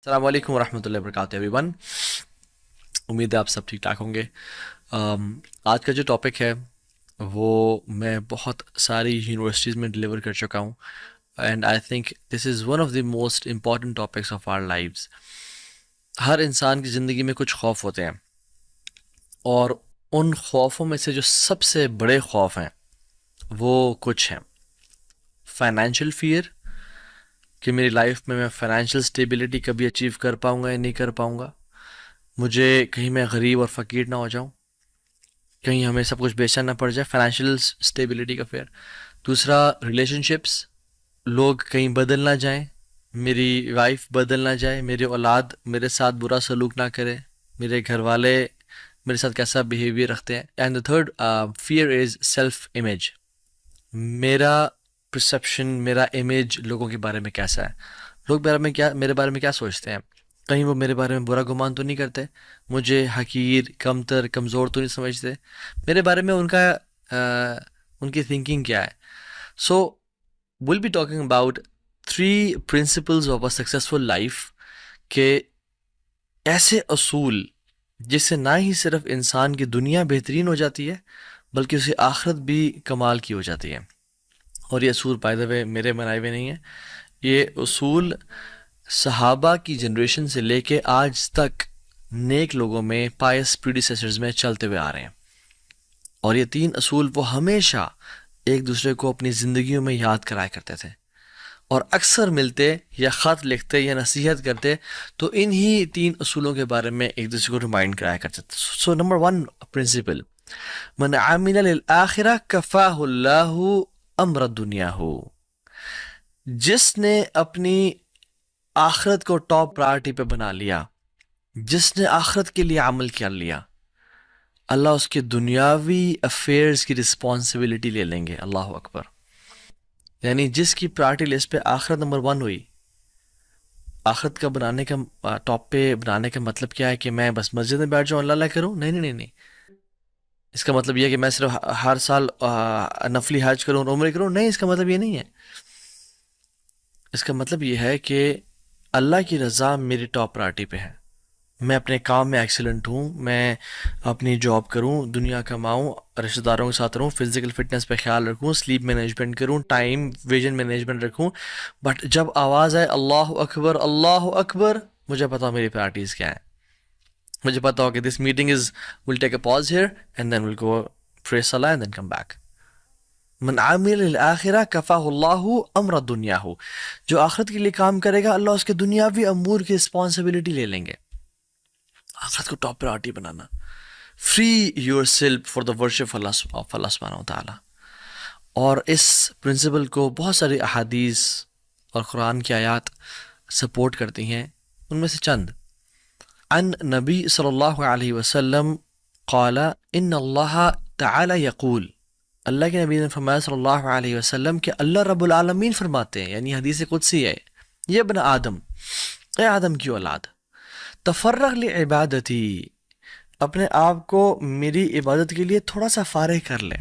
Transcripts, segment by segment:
السلام علیکم ورحمۃ اللہ وبرکاتہ ایوری ون. امید ہے آپ سب ٹھیک ٹھاک ہوں گے. آج کا جو ٹاپک ہے وہ میں بہت ساری یونیورسٹیز میں ڈلیور کر چکا ہوں and I think this is one of the most important topics of our lives. ہر انسان کی زندگی میں کچھ خوف ہوتے ہیں اور ان خوفوں میں سے جو سب سے بڑے خوف ہیں وہ کچھ ہیں. فائنینشیل فیئر کہ میری لائف میں فائنینشیل اسٹیبلٹی کبھی اچیو کر پاؤں گا یا نہیں کر پاؤں گا. مجھے کہیں میں غریب اور فقیر نہ ہو جاؤں, کہیں ہمیں سب کچھ بیچنا نہ پڑ جائے, فائنینشیل اسٹیبلٹی کا فیئر. دوسرا ریلیشن شپس, لوگ کہیں بدل نہ جائیں, میری وائف بدل نہ جائے, میری اولاد میرے ساتھ برا سلوک نہ کرے, میرے گھر والے میرے ساتھ کیسا بیہیویئر رکھتے ہیں. And the third fear is self image, میرا پرسیپشن, میرا امیج لوگوں کے بارے میں کیسا ہے, لوگ میرے بارے میں کیا سوچتے ہیں, کہیں وہ میرے بارے میں برا گمان تو نہیں کرتے, مجھے حقیر, کمتر, کمزور تو نہیں سمجھتے, میرے بارے میں ان کی تھنکنگ کیا ہے. So will be talking about 3 principles of a successful life, کہ ایسے اصول جس سے نہ ہی صرف انسان کی دنیا بہترین ہو جاتی ہے بلکہ اسے آخرت بھی کمال کی ہو جاتی ہے. اور یہ اصول بائی دا وے میرے بنائے ہوئے نہیں ہیں, یہ اصول صحابہ کی جنریشن سے لے کے آج تک نیک لوگوں میں, پائس پریڈیسیسرز میں چلتے ہوئے آ رہے ہیں. اور یہ 3 اصول وہ ہمیشہ ایک دوسرے کو اپنی زندگیوں میں یاد کرایا کرتے تھے, اور اکثر ملتے یا خط لکھتے یا نصیحت کرتے تو انہی 3 اصولوں کے بارے میں ایک دوسرے کو ریمائنڈ کرایا کرتے تھے. سو نمبر 1 پرنسپل, من عمل للآخرہ کفاہ اللہ امر دنیا ہو, جس نے اپنی آخرت کو ٹاپ پرائرٹی پہ بنا لیا, جس نے آخرت کے لیے عمل کر لیا, اللہ اس کے دنیاوی افیئرز کی رسپانسبلٹی لے لیں گے. اللہ اکبر. یعنی جس کی پرائرٹی لسٹ پہ آخرت نمبر 1 ہوئی, آخرت کا بنانے کا ٹاپ پہ بنانے کا مطلب کیا ہے کہ میں بس مسجد میں بیٹھ جاؤں اللہ کروں؟ نہیں نہیں نہیں نہیں. اس کا مطلب یہ ہے کہ میں صرف ہر سال نفلی حج کروں اور عمرے کروں؟ نہیں, اس کا مطلب یہ نہیں ہے. اس کا مطلب یہ ہے کہ اللہ کی رضا میری ٹاپ پرائرٹی پہ ہے, میں اپنے کام میں ایکسیلنٹ ہوں, میں اپنی جاب کروں, دنیا کماؤں, رشتہ داروں کے ساتھ رہوں, فزیکل فٹنس پہ خیال رکھوں, سلیپ مینجمنٹ کروں, ٹائم ویژن مینجمنٹ رکھوں. بٹ جب آواز آئے اللہ اکبر, مجھے پتا ہو میری پرائرٹیز کیا ہیں. مجھے پتا ہو کہ this meeting will take a pause here and then will go pray صلاح اینڈ دین کم بیک. من عامل الآخرہ کفاہ اللہ امر دنیا ہو, جو آخرت کے لیے کام کرے گا اللہ اس کے دنیاوی امور کی رسپانسبلٹی لے لیں گے. آخرت کو ٹاپ پرائرٹی بنانا, free yourself for the worship of اللہ سبحانہ و تعالیٰ. اور اس پرنسپل کو بہت ساری احادیث اور قرآن کی آیات سپورٹ کرتی ہیں. ان میں سے چند. عن نبی صلی اللہ علیہ وسلم قال ان اللہ تعالی یقول, اللہ کے نبی نے فرمایا صلی اللہ علیہ وسلم کہ اللہ رب العالمین فرماتے ہیں, یعنی حدیث قدسی ہے, یہ ابن آدم, اے آدم کی اولاد, تفرغ لعبادتی, اپنے آپ کو میری عبادت کے لیے تھوڑا سا فارغ کر لے.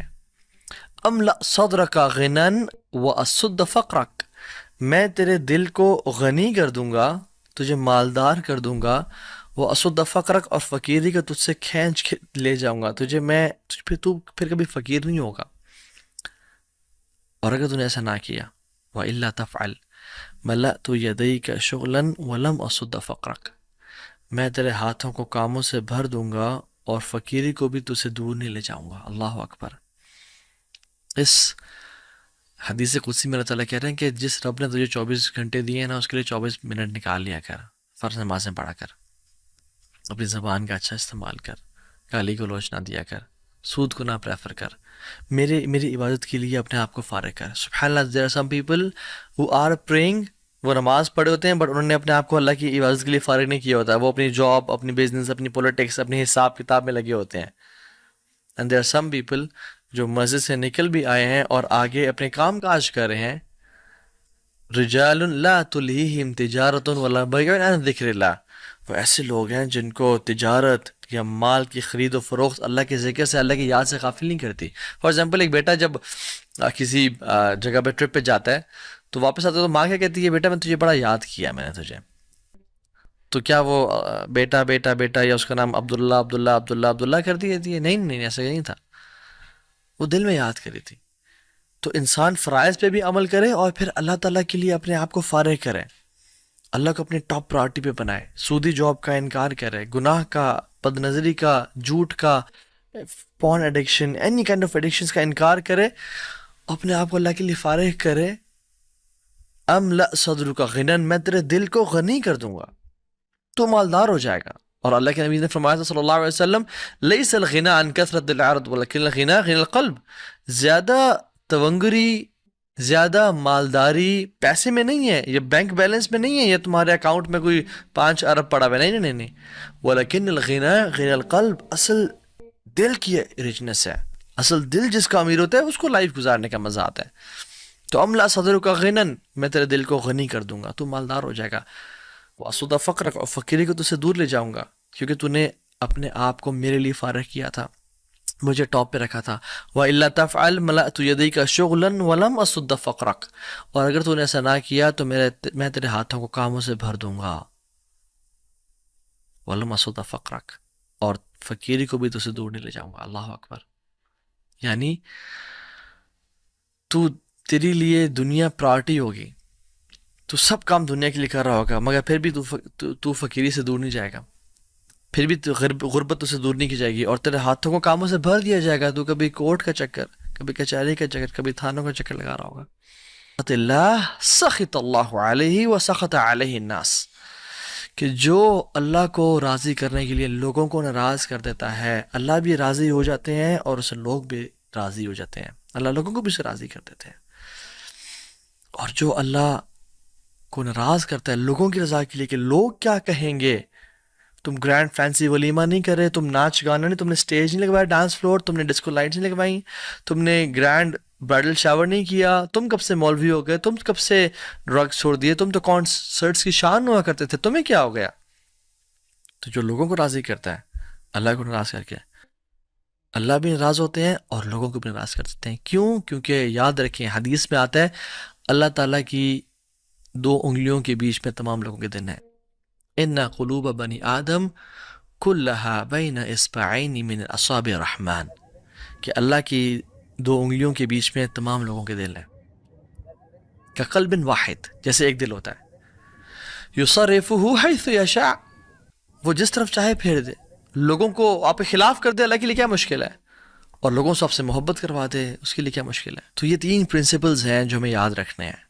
املا صدرک غنن واسد فقرک, میں تیرے دل کو غنی کر دوں گا, تجھے مالدار کر دوں گا, وہ اسد فقرک, اور فقیری کا تجھ سے کھینچ لے جاؤں گا تجھے میں, تو پھر کبھی فقیر نہیں ہوگا. اور اگر تو نے ایسا نہ کیا, وَإِلَّا تَفْعَلْ مَلَأْتُ يَدَيْكَ شُغْلًا وَلَمْ أَصُدَّ فَقْرَكَ, میں تیرے ہاتھوں کو کاموں سے بھر دوں گا اور فقیری کو بھی تجھ سے دور نہیں لے جاؤں گا. اللہ اکبر. اس حدیث قدسی میں اللہ تعالیٰ کہہ رہے ہیں کہ جس رب نے تجھے 24 گھنٹے دیے ہیں نا, اس کے لیے 24 منٹ نکال لیا کر, فرض نمازیں پڑھا کر, اپنی زبان کا اچھا استعمال کر, گالی گلوچ نہ دیا کر, سود کو نہ پریفر کر, میری عبادت کے لیے اپنے آپ کو فارغ کر. سبحان اللہ, there are some people who are praying, وہ نماز پڑھے ہوتے ہیں بٹ انہوں نے اپنے آپ کو اللہ کی عبادت کے لیے فارغ نہیں کیا ہوتا ہے, وہ اپنی جاب, اپنی بزنس, اپنی پولیٹکس, اپنی حساب کتاب میں لگے ہوتے ہیں. and there are some people جو مسجد سے نکل بھی آئے ہیں اور آگے اپنے کام کاج کر رہے ہیں, رجال لا تلہیہم تجارت ولا بیع عن ذکر اللہ, وہ ایسے لوگ ہیں جن کو تجارت یا مال کی خرید و فروخت اللہ کے ذکر سے, اللہ کی یاد سے غافل نہیں کرتی. فار ایگزامپل, ایک بیٹا جب کسی جگہ پہ ٹرپ پہ جاتا ہے تو واپس آتا ہے تو ماں کیا کہتی ہے, بیٹا میں تجھے بڑا یاد کیا میں نے تجھے. تو کیا وہ بیٹا بیٹا بیٹا یا اس کا نام عبداللہ عبداللہ عبداللہ عبداللہ کر دیا تھی؟ نہیں نہیں، ایسا نہیں تھا، وہ دل میں یاد کری تھی. تو انسان فرائض پہ بھی عمل کرے اور پھر اللہ تعالیٰ کے لیے اپنے آپ کو فارغ کرے، اللہ کو اپنے ٹاپ پرائرٹی پہ بنائے، سودی جاب کا انکار کرے، گناہ کا، بد نظری کا، جھوٹ کا، porn addiction, any kind of addictions کا انکار کرے، اپنے آپ کو اللہ کے لیے فارغ کرے. املأ صدرک غنن، میں تیرے دل کو غنی کر دوں گا، تو مالدار ہو جائے گا. اور اللہ کے نبی نے فرمایا تھا صلی اللہ علیہ وسلم، لیس الغنى عن کثرت العرض ولکن الغنى غنى القلب، زیادہ تونگری، زیادہ مالداری پیسے میں نہیں ہے، یہ بینک بیلنس میں نہیں ہے، یہ تمہارے اکاؤنٹ میں کوئی 5 ارب پڑا ہوا ہے، نہیں نہیں نہیں. ولکن الغنى غنى القلب، اصل دل کی ریچنس ہے، اصل دل جس کا امیر ہوتا ہے اس کو لائف گزارنے کا مزہ آتا ہے. تو املا صدر کا غنن، میں تیرے دل کو غنی کر دوں گا، تو مالدار ہو جائے گا. واسود فقرک، اور فقیری کو تو سے دور لے جاؤں گا، کیونکہ تو نے اپنے آپ کو میرے لیے فارغ کیا تھا، مجھے ٹاپ پہ رکھا تھا. وَإِلَّا تَفْعَلْ مَلَأْتُ يَدَيْكَ شُغْلًا وَلَمْ أَصُدَّ فَقْرَكَ، اور اگر تو نے ایسا نہ کیا تو میں تیرے ہاتھوں کو کاموں سے بھر دوں گا. وَلَمْ أَصُدَّ فَقْرَكَ، اور فقیری کو بھی تو سے دور نہیں لے جاؤں گا. اللہ اکبر. یعنی تو تیری لیے دنیا پرائرٹی ہوگی، تو سب کام دنیا کے لیے کر رہا ہوگا، مگر پھر بھی تو فقیری سے دور نہیں جائے گا، پھر بھی غربت سے دور نہیں کی جائے گی، اور تیرے ہاتھوں کو کاموں سے بھر دیا جائے گا. تو کبھی کورٹ کا چکر، کبھی کچہری کا چکر، کبھی تھانوں کا چکر لگا رہا ہوگا. اللہ سخط اللہ علیہ وسخط علیہ الناس، کہ جو اللہ کو راضی کرنے کے لیے لوگوں کو ناراض کر دیتا ہے، اللہ بھی راضی ہو جاتے ہیں اور اسے لوگ بھی راضی ہو جاتے ہیں، اللہ لوگوں کو بھی اسے راضی کر دیتے ہیں. اور جو اللہ کو ناراض کرتا ہے لوگوں کی رضا کے لیے، کہ لوگ کیا کہیں گے، تم گرینڈ فینسی ولیمہ نہیں کر رہے، تم ناچ گانا نہیں، تم نے اسٹیج نہیں لگوایا، ڈانس فلور، تم نے ڈسکو لائٹس نہیں لگوائیں، تم نے گرینڈ برائڈل شاور نہیں کیا، تم کب سے مولوی ہو گئے، تم کب سے ڈرگس چھوڑ دیے، تم تو کانسرٹس کی شان ہوا کرتے تھے، تمہیں کیا ہو گیا. تو جو لوگوں کو راضی کرتا ہے اللہ کو ناراض کر کے، اللہ بھی ناراض ہوتے ہیں اور لوگوں کو بھی ناراض کر دیتے ہیں. کیوں؟ کیونکہ یاد رکھیں حدیث میں آتا ہے اللہ تعالیٰ کی 2 انگلیوں کے بیچ میں تمام لوگوں کے دن ہے. ان قلوب بنی آدم کلھا بین اصبعین من اصابع الرحمن، کہ اللہ کی 2 انگلیوں کے بیچ میں تمام لوگوں کے دل ہیں. کقلب واحد، جیسے ایک دل ہوتا ہے، یصرفہ حیث یشاء، وہ جس طرف چاہے پھیر دے. لوگوں کو آپ کے خلاف کر دے، اللہ کے لیے کیا مشکل ہے، اور لوگوں سے آپ سے محبت کروا دے، اس کے لیے کیا مشکل ہے. تو یہ 3 پرنسپلز ہیں جو ہمیں یاد رکھنے ہیں.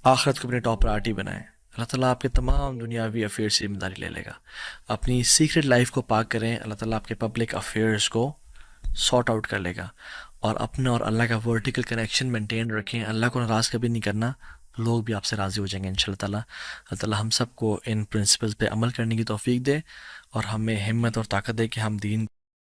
آخرت کو اپنی ٹاپ پرائرٹی بنائیں، اللہ تعالیٰ آپ کے تمام دنیاوی افیئرس سے ذمہ داری لے لے گا. اپنی سیکرٹ لائف کو پاک کریں، اللہ تعالیٰ آپ کے پبلک افیئرس کو سارٹ آؤٹ کر لے گا. اور اپنا اور اللہ کا ورٹیکل کنیکشن مینٹین رکھیں، اللہ کو ناراض کبھی نہیں کرنا، لوگ بھی آپ سے راضی ہو جائیں گے انشاءاللہ تعالیٰ. اللہ تعالیٰ ہم سب کو ان پرنسپلز پہ عمل کرنے کی توفیق دے، اور ہمیں ہمت اور طاقت دے کہ ہم دین